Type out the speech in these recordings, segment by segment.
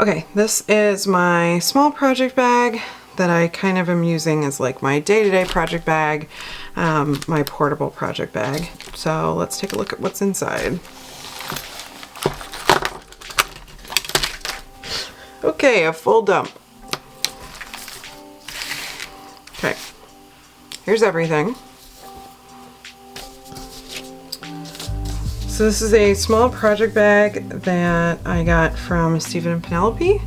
Okay, this is my small project bag that I kind of am using as like my day-to-day project bag, my portable project bag. So let's take a look at what's inside. Okay, a full dump. Okay, here's everything. So this is a small project bag that I got from Stephen and Penelope,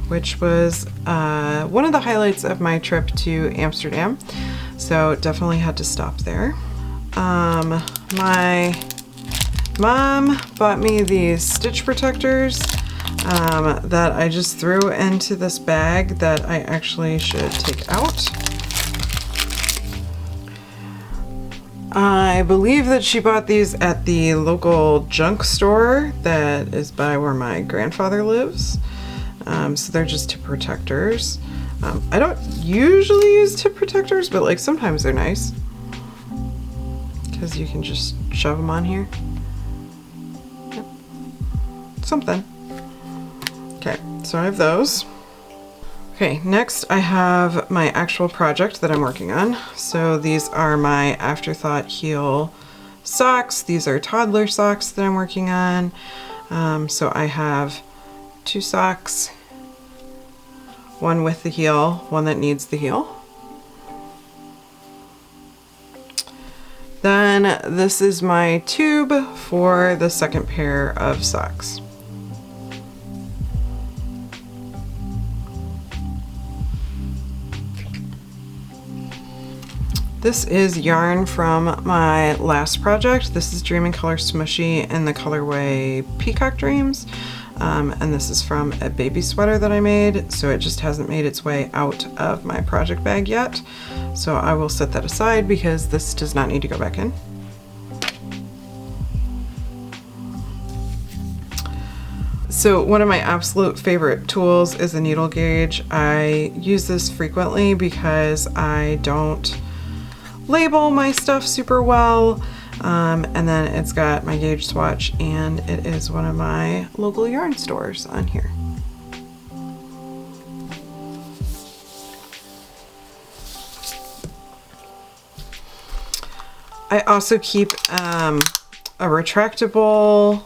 which was one of the highlights of my trip to Amsterdam. So definitely had to stop there. My mom bought me these stitch protectors that I just threw into this bag that I actually should take out. I believe that she bought these at the local junk store that is by where my grandfather lives. So they're just tip protectors. I don't usually use tip protectors, but like sometimes they're nice because you can just shove them on here. Yep. Something. Okay, so I have those. Okay, next I have my actual project that I'm working on. So these are my Afterthought heel socks. These are toddler socks that I'm working on. So I have 2 socks, one with the heel, one that needs the heel. Then this is my tube for the second pair of socks. This is yarn from my last project. This is Dream in Color Smushy in the colorway Peacock Dreams. And this is from a baby sweater that I made, so it just hasn't made its way out of my project bag yet. So I will set that aside because this does not need to go back in. So one of my absolute favorite tools is a needle gauge. I use this frequently because I don't label my stuff super well, and then it's got my gauge swatch, and it is one of my local yarn stores on here. I also keep a retractable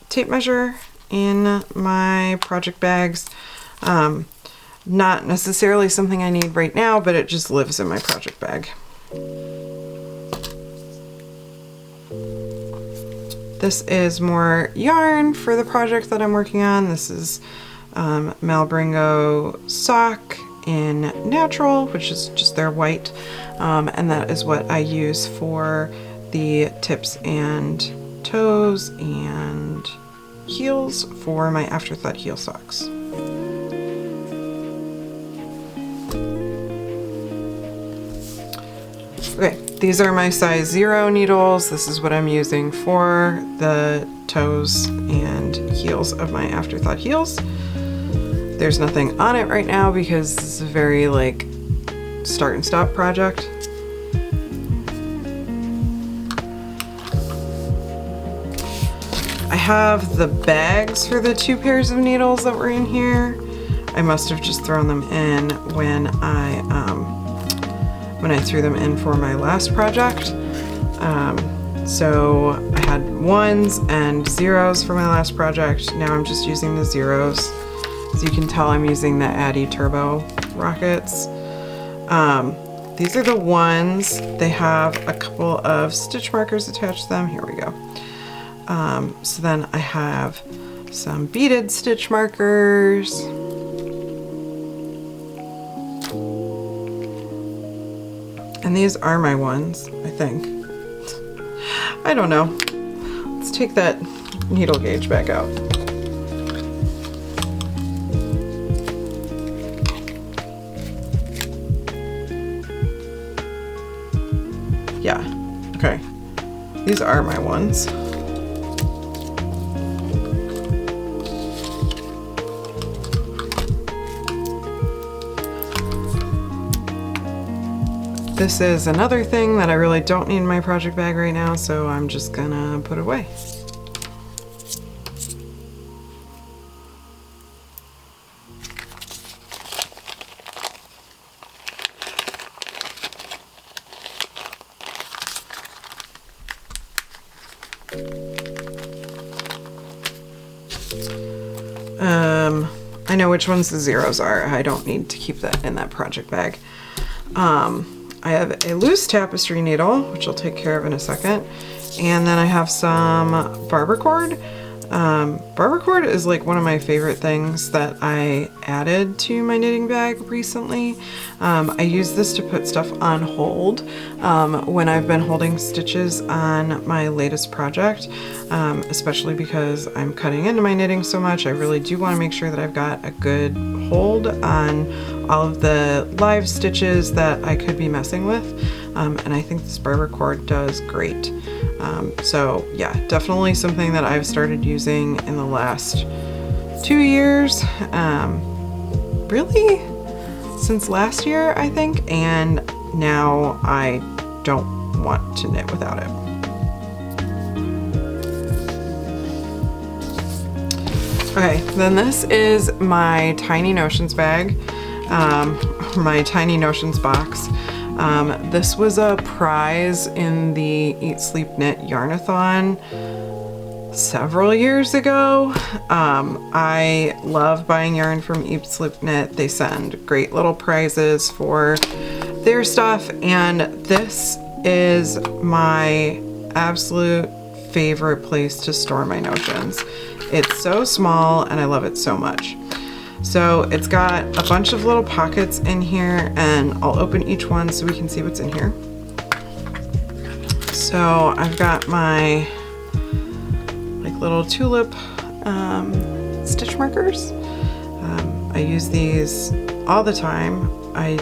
tape measure in my project bags. Not necessarily something I need right now, but it just lives in my project bag. This is more yarn for the project that I'm working on. This is Malbringo sock in natural, which is just their white, and that is what I use for the tips and toes and heels for my Afterthought heel socks. Okay, these are my size 0 needles. This is what I'm using for the toes and heels of my Afterthought heels. There's nothing on it right now because this is a very like start and stop project. I have the bags for the 2 pairs of needles that were in here. I must have just thrown them in when I threw them in for my last project. So I had 1s and 0s for my last project. Now I'm just using the 0s. As you can tell, I'm using the Addy Turbo rockets. These are the 1s. They have a couple of stitch markers attached to them. Here we go. So then I have some beaded stitch markers. And these are my 1s, I think. I don't know. Let's take that needle gauge back out. Yeah, okay. These are my 1s. This is another thing that I really don't need in my project bag right now, so I'm just gonna put it away. I know which ones the zeros are. I don't need to keep that in that project bag. I have a loose tapestry needle, which I'll take care of in a second. And then I have some barber cord. Barber cord is like one of my favorite things that I added to my knitting bag recently. I use this to put stuff on hold when I've been holding stitches on my latest project, especially because I'm cutting into my knitting so much. I really do want to make sure that I've got a good hold on all of the live stitches that I could be messing with, and I think this barber cord does great. So yeah, definitely something that I've started using in the last 2 years, really since last year, I think, and now I don't want to knit without it. Okay, then this is my Tiny Notions bag, my Tiny Notions box. This was a prize in the Eat Sleep Knit Yarnathon several years ago. I love buying yarn from Eat Sleep Knit. They send great little prizes for their stuff, and this is my absolute favorite place to store my notions. It's so small and I love it so much. So it's got a bunch of little pockets in here, and I'll open each one so we can see what's in here. So I've got my like little tulip stitch markers. I use these all the time. I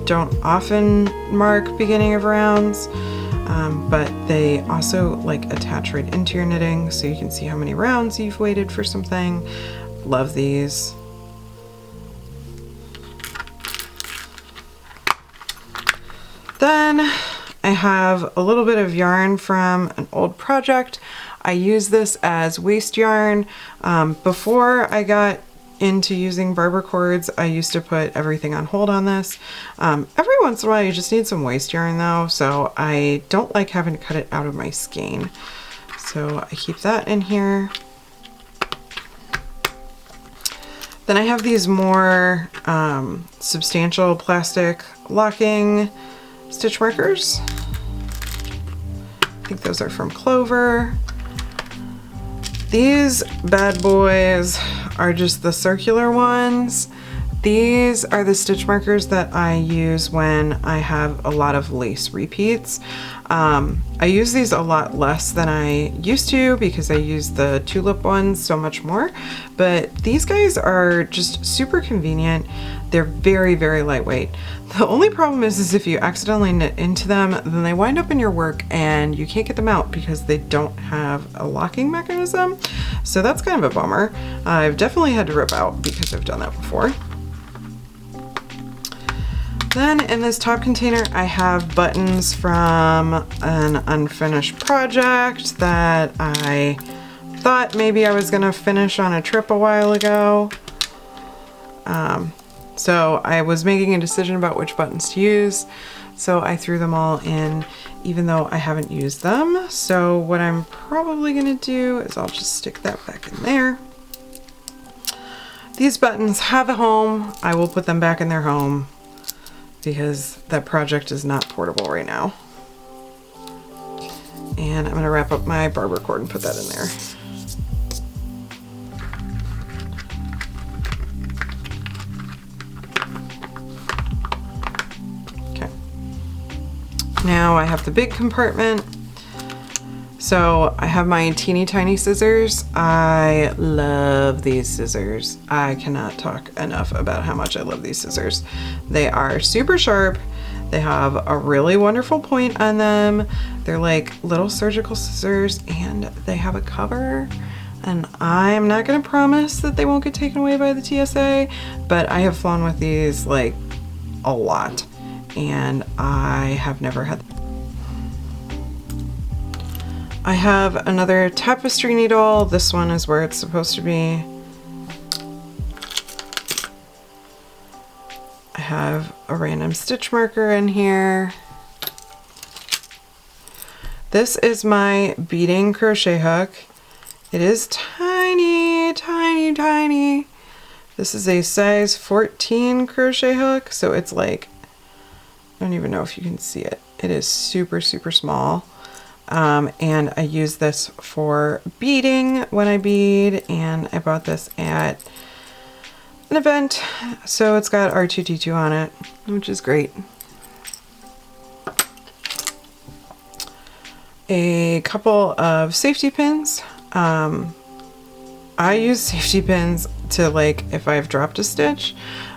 don't often mark beginning of rounds, but they also like attach right into your knitting so you can see how many rounds you've waited for something. Love these. Then I have a little bit of yarn from an old project. I use this as waste yarn. Before I got into using barber cords, I used to put everything on hold on this. Every once in a while you just need some waste yarn though, so I don't like having to cut it out of my skein. So I keep that in here. Then I have these more substantial plastic locking stitch markers. I think those are from Clover. These bad boys are just the circular ones. These are the stitch markers that I use when I have a lot of lace repeats. I use these a lot less than I used to because I use the tulip ones so much more, but these guys are just super convenient. They're very, very lightweight. The only problem is if you accidentally knit into them, then they wind up in your work and you can't get them out because they don't have a locking mechanism. So that's kind of a bummer. I've definitely had to rip out because I've done that before. Then in this top container, I have buttons from an unfinished project that I thought maybe I was gonna finish on a trip a while ago. So I was making a decision about which buttons to use, so I threw them all in, even though I haven't used them. So what I'm probably gonna do is I'll just stick that back in there. These buttons have a home. I will put them back in their home because that project is not portable right now. And I'm gonna wrap up my barber cord and put that in there. Now I have the big compartment. So I have my teeny tiny scissors. I love these scissors. I cannot talk enough about how much I love these scissors. They are super sharp. They have a really wonderful point on them. They're like little surgical scissors and they have a cover. And I'm not gonna promise that they won't get taken away by the TSA, but I have flown with these like a lot. And I have never had. I have another tapestry needle. This one is where it's supposed to be. I have a random stitch marker in here. This is my beading crochet hook. It is tiny, tiny, tiny. This is a size 14 crochet hook, so it's like, I don't even know if you can see it. It is super, super small. And I use this for beading when I bead, and I bought this at an event. So it's got R2D2 on it, which is great. A couple of safety pins. I use safety pins to, like, if I've dropped a stitch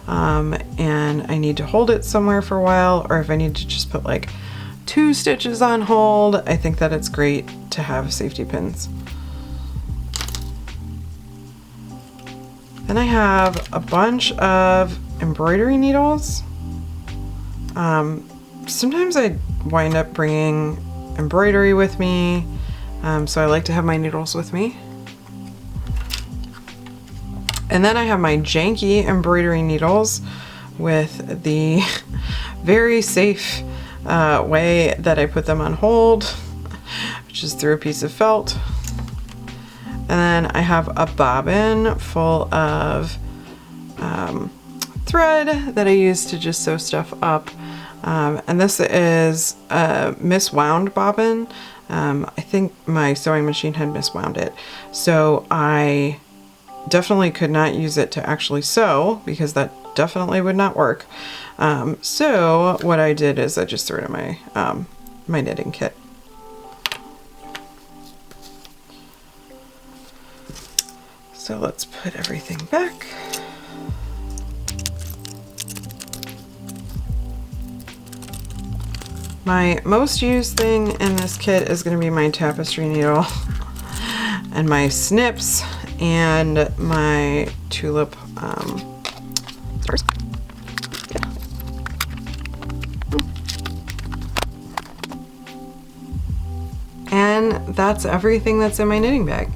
and I need to hold it somewhere for a while, or if I need to just put like 2 stitches on hold, I think that it's great to have safety pins. Then I have a bunch of embroidery needles. Sometimes I wind up bringing embroidery with me, so I like to have my needles with me. And then I have my janky embroidery needles with the very safe way that I put them on hold, which is through a piece of felt. And then I have a bobbin full of thread that I use to just sew stuff up. And this is a miswound bobbin. I think my sewing machine had miswound it. So I definitely could not use it to actually sew, because that definitely would not work. So what I did is I just threw it in my my knitting kit. So let's put everything back. My most used thing in this kit is going to be my tapestry needle and my snips and my tulip stars. Yeah. And that's everything that's in my knitting bag.